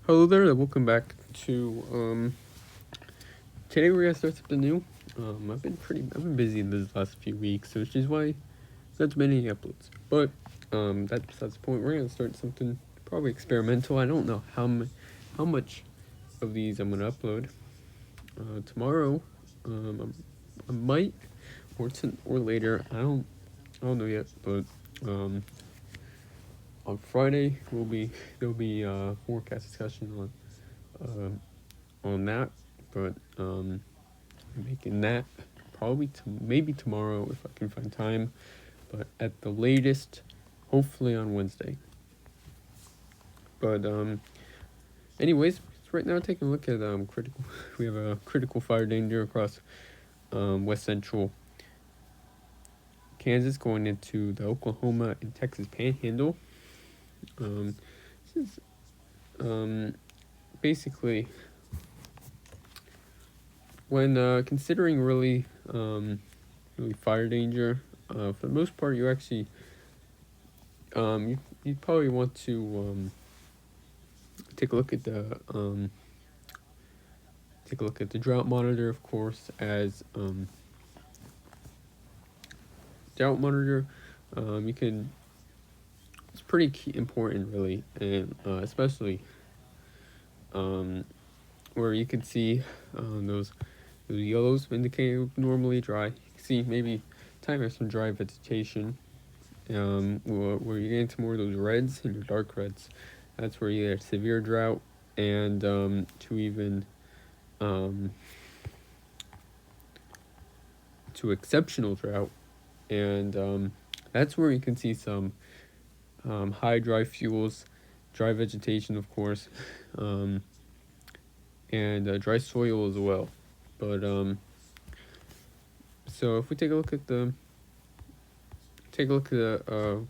Hello there, and welcome back to today we're gonna start something new. I've been busy in these last few weeks, so which is why not many uploads. But that's besides the point. We're gonna start something probably experimental. I don't know how much of these I'm gonna upload. Tomorrow, I might or later. I don't know yet, but um on Friday there'll be forecast discussion on that, but making that probably maybe tomorrow if I can find time, but at the latest, hopefully on Wednesday. But anyways, right now taking a look at critical. We have a critical fire danger across west central Kansas going into the Oklahoma and Texas Panhandle. This is basically when considering really fire danger. For the most part, you actually you probably want to take a look at the drought monitor, of course, as drought monitor. You can it's pretty important really, and especially where you can see those yellows indicate normally dry. You can see maybe time of some dry vegetation. Where you get into more of those reds and your dark reds, that's where you get severe drought and to even to exceptional drought, and that's where you can see some high dry fuels, dry vegetation, of course, and dry soil as well. But so if we take a look at the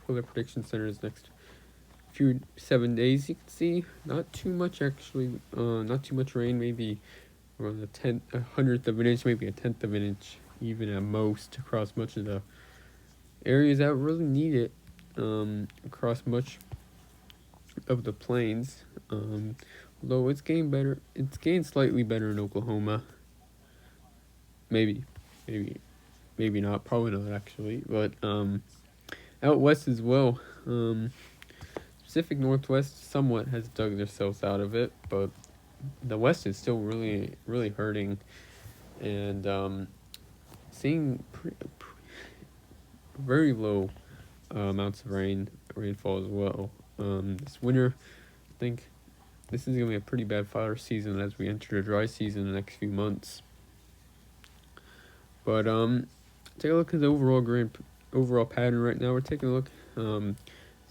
weather prediction center's next few 7 days, you can see not too much actually, not too much rain, maybe around a hundredth of an inch, maybe a tenth of an inch, even at most, across much of the areas that really need it, across much of the plains. Although it's getting slightly better in Oklahoma. Maybe, maybe, maybe not. Probably not actually. But out west as well. Pacific Northwest somewhat has dug themselves out of it, but the West is still really hurting, and seeing very low amounts of rainfall as well. This winter, I think this is gonna be a pretty bad fire season as we enter the dry season in the next few months. But take a look at the overall pattern right now. We're taking a look.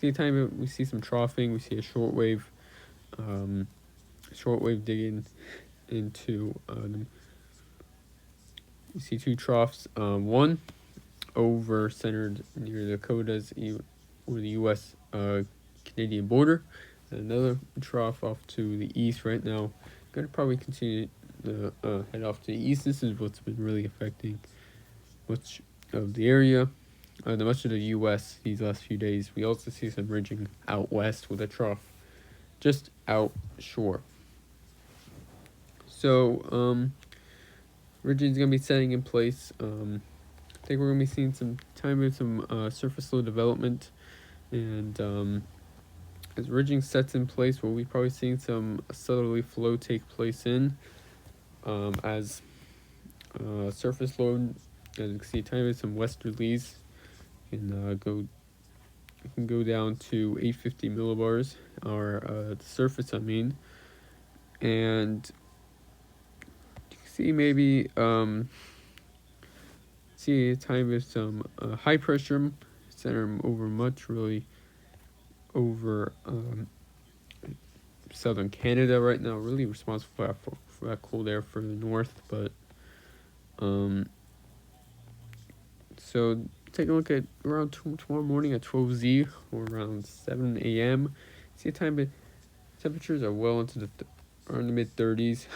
See the time we see some troughing. We see a shortwave digging into. You see two troughs. One over centered near the Dakotas or the U.S. Canadian border, and another trough off to the east right now. Gonna probably continue to head off to the east. This is what's been really affecting much of the area, much of the U.S. these last few days. We also see some ridging out west with a trough just out shore. So ridging's gonna be setting in place. I think we're gonna be seeing some surface low development, and as ridging sets in place, we'll be probably seeing some southerly flow take place as surface low. As you can see, time with some westerlies can go down to 850 millibars, or the surface, I mean, and you can see maybe see a time with some high pressure center over southern Canada right now, really responsible for that cold air further north. But so take a look at around tomorrow morning at 12Z or around 7 a.m. See a time, but temperatures are well into the mid 30s.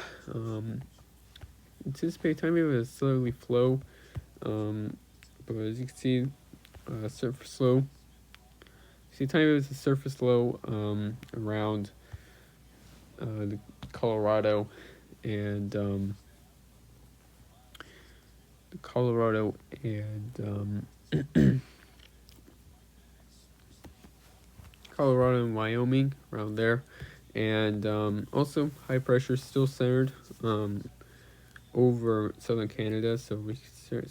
Anticipate time of a southerly flow, but as you can see, surface low. See time of a surface low around the Colorado and Colorado and Colorado and Wyoming around there, and also high pressure still centered over southern Canada. So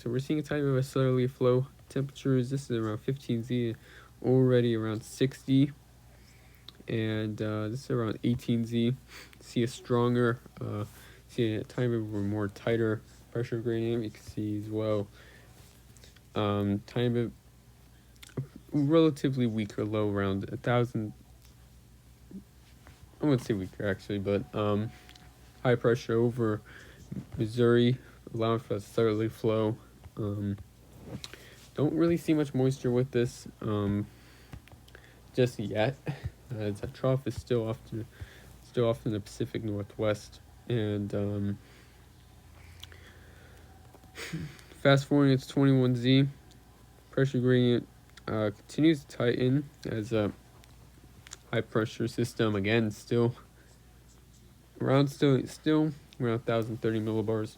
we're seeing a type of a southerly flow. Temperatures, this is around 15Z, already around 60, and this is around 18Z. See a stronger, see a type of a more tighter pressure gradient. You can see as well, type of relatively weaker low, around 1,000. I wouldn't say weaker actually, but high pressure over Missouri, allowing for a southerly flow. Don't really see much moisture with this just yet, as a trough is still off in the Pacific Northwest. And fast forwarding, it's 21Z. Pressure gradient continues to tighten as a high pressure system again still around 1,030 millibars.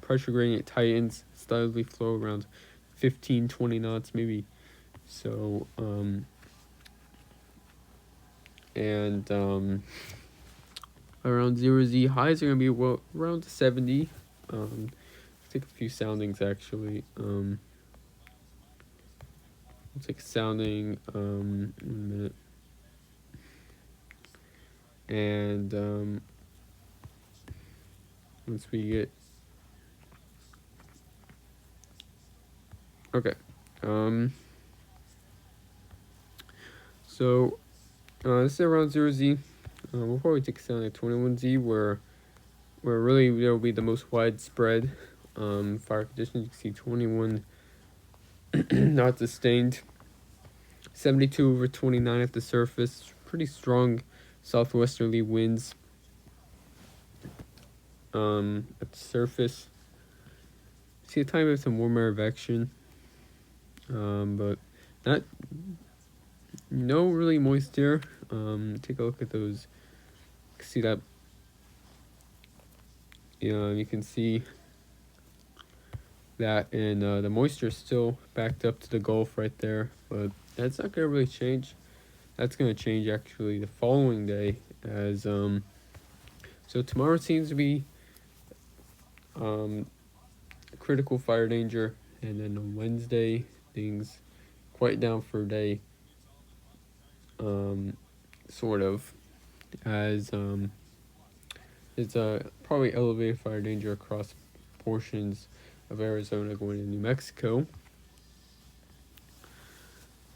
Pressure gradient tightens, steadily flow around 15-20 knots maybe. So around 0Z, highs are gonna be around 70. Take a few soundings actually. We'll take a sounding in a minute. And once we get okay, so this is around 0Z. We'll probably take a sounding at 21Z, where really there will be the most widespread fire conditions. You can see 21 not sustained, 72 over 29 at the surface. Pretty strong southwesterly winds at the surface. See a time of some warm air advection, but no really moisture. Take a look at those. See that? You can see that, and the moisture is still backed up to the Gulf right there, but that's not gonna really change. That's gonna change actually the following day, as so tomorrow seems to be critical fire danger, and then on Wednesday things quite down for a day, sort of, as it's probably elevated fire danger across portions of Arizona going to New Mexico.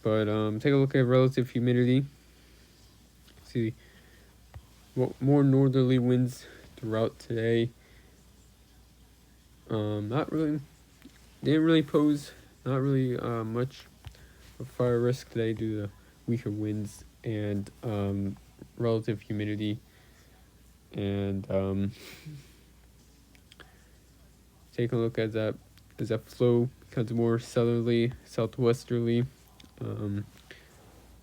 But take a look at relative humidity. See more northerly winds throughout today. Didn't really pose much of fire risk today due to weaker winds and relative humidity. And take a look at that as that flow becomes more southerly, southwesterly.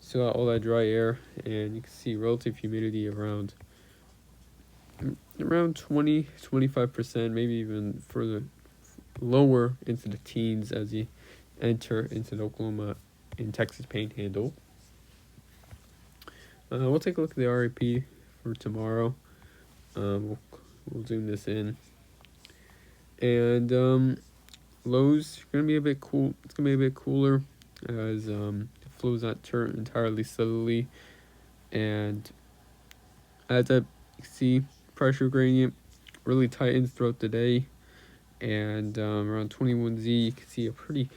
Still all that dry air, and you can see relative humidity around 20-25%, maybe even further lower into the teens as you enter into the Oklahoma and Texas Panhandle. We'll take a look at the RAP for tomorrow. We'll zoom this in, and lows are gonna be a bit cool. It's gonna be a bit cooler as the flow's not turned entirely southerly, and as I see, pressure gradient really tightens throughout the day, and around 21Z you can see a pretty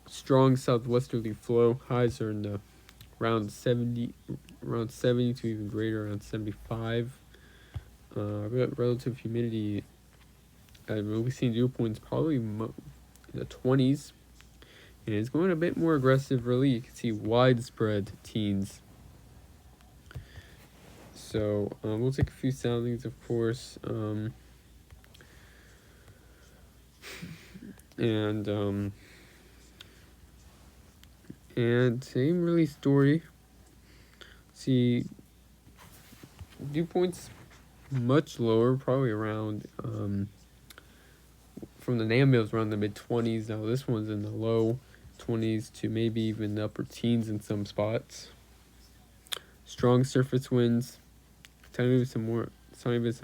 strong southwesterly flow. Highs are in the around 70 to even greater, around 75. Relative humidity, we've seen dew points probably in the 20s, and it's going a bit more aggressive. Really, you can see widespread teens. So we'll take a few soundings, of course, and same really story. See dew points much lower, probably around from the NAM mills around the mid-20s. Now this one's in the low 20s to maybe even the upper teens in some spots. Strong surface winds, tiny bit some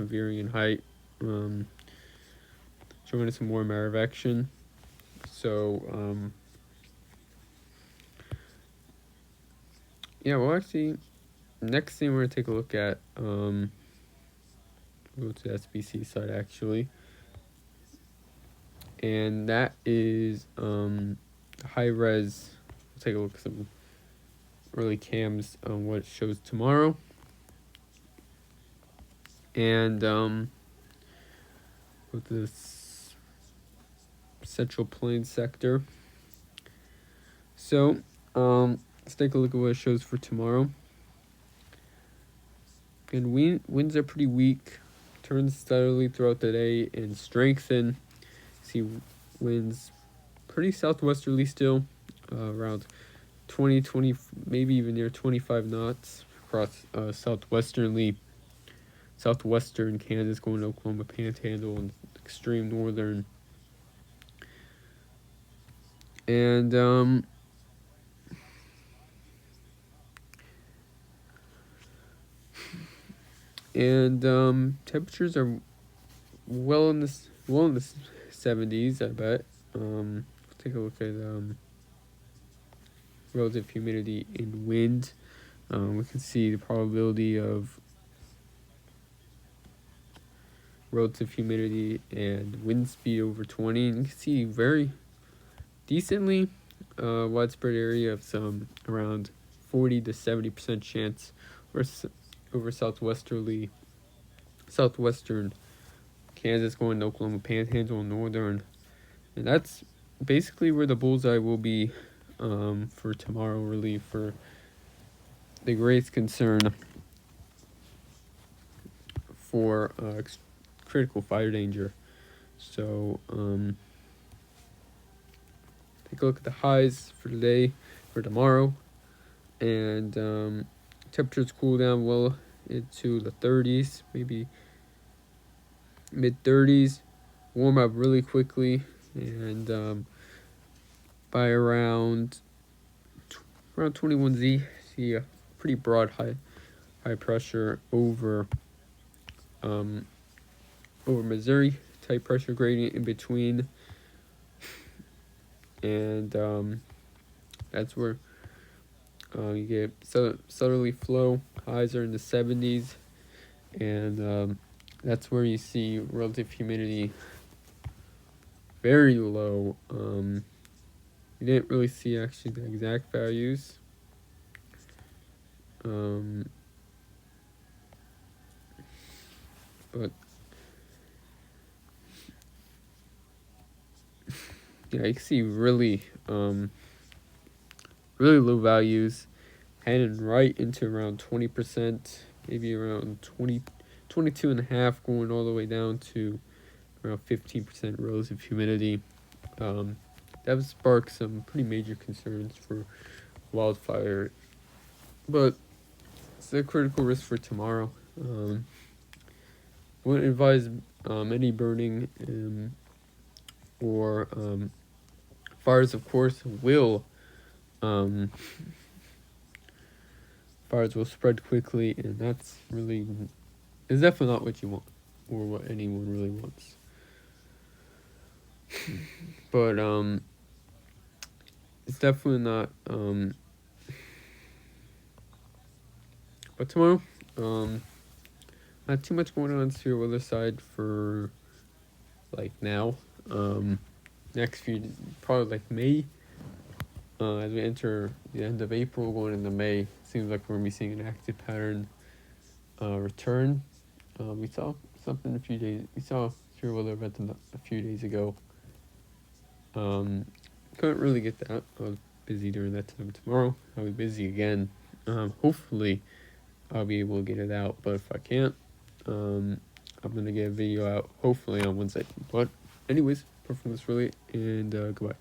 veering in height, showing us some more marevection. So yeah, well actually, next thing we're gonna take a look at, go to the SBC side actually, and that is high res. We'll take a look at some early cams on what it shows tomorrow, and with this Central Plains sector. So let's take a look at what it shows for tomorrow. And winds are pretty weak, turn steadily throughout the day and strengthen. See winds pretty southwesterly still, around 20, maybe even near 25 knots across southwestern Kansas, going to Oklahoma Panhandle and extreme northern. And temperatures are well in the 70s, I bet. Take a look at relative humidity and wind. We can see the probability of relative humidity and wind speed over 20, and you can see very decently widespread area of some around 40 to 70% chance over southwestern Kansas, going to Oklahoma Panhandle, northern, and that's basically where the bullseye will be for tomorrow, really, for the greatest concern for critical fire danger. So take a look at the highs for today, for tomorrow, and temperatures cool down well into the 30s, maybe mid-30s, warm up really quickly, and by around 21Z, see a pretty broad high pressure over Missouri, tight pressure gradient in between, and that's where you get southerly flow. Highs are in the 70s, and that's where you see relative humidity very low. You didn't really see actually the exact values. But yeah, you can see really low values, heading right into around 20%, maybe around 22.5, going all the way down to around 15% relative humidity. That would spark some pretty major concerns for wildfire, but it's a critical risk for tomorrow. Wouldn't advise any burning or fires. Of course, fires will spread quickly, and that's is definitely not what you want or what anyone really wants. But it's definitely not. But tomorrow, not too much going on to your weather side for like now. Next few, probably like May. As we enter the end of April, going into May, seems like we're gonna be seeing an active pattern return. We saw something a few days. We saw severe weather event a few days ago. Couldn't really get that. I was busy during that time. Tomorrow I'll be busy again. Hopefully I'll be able to get it out, but if I can't, I'm gonna get a video out hopefully on Wednesday. But anyways, performance really, and goodbye.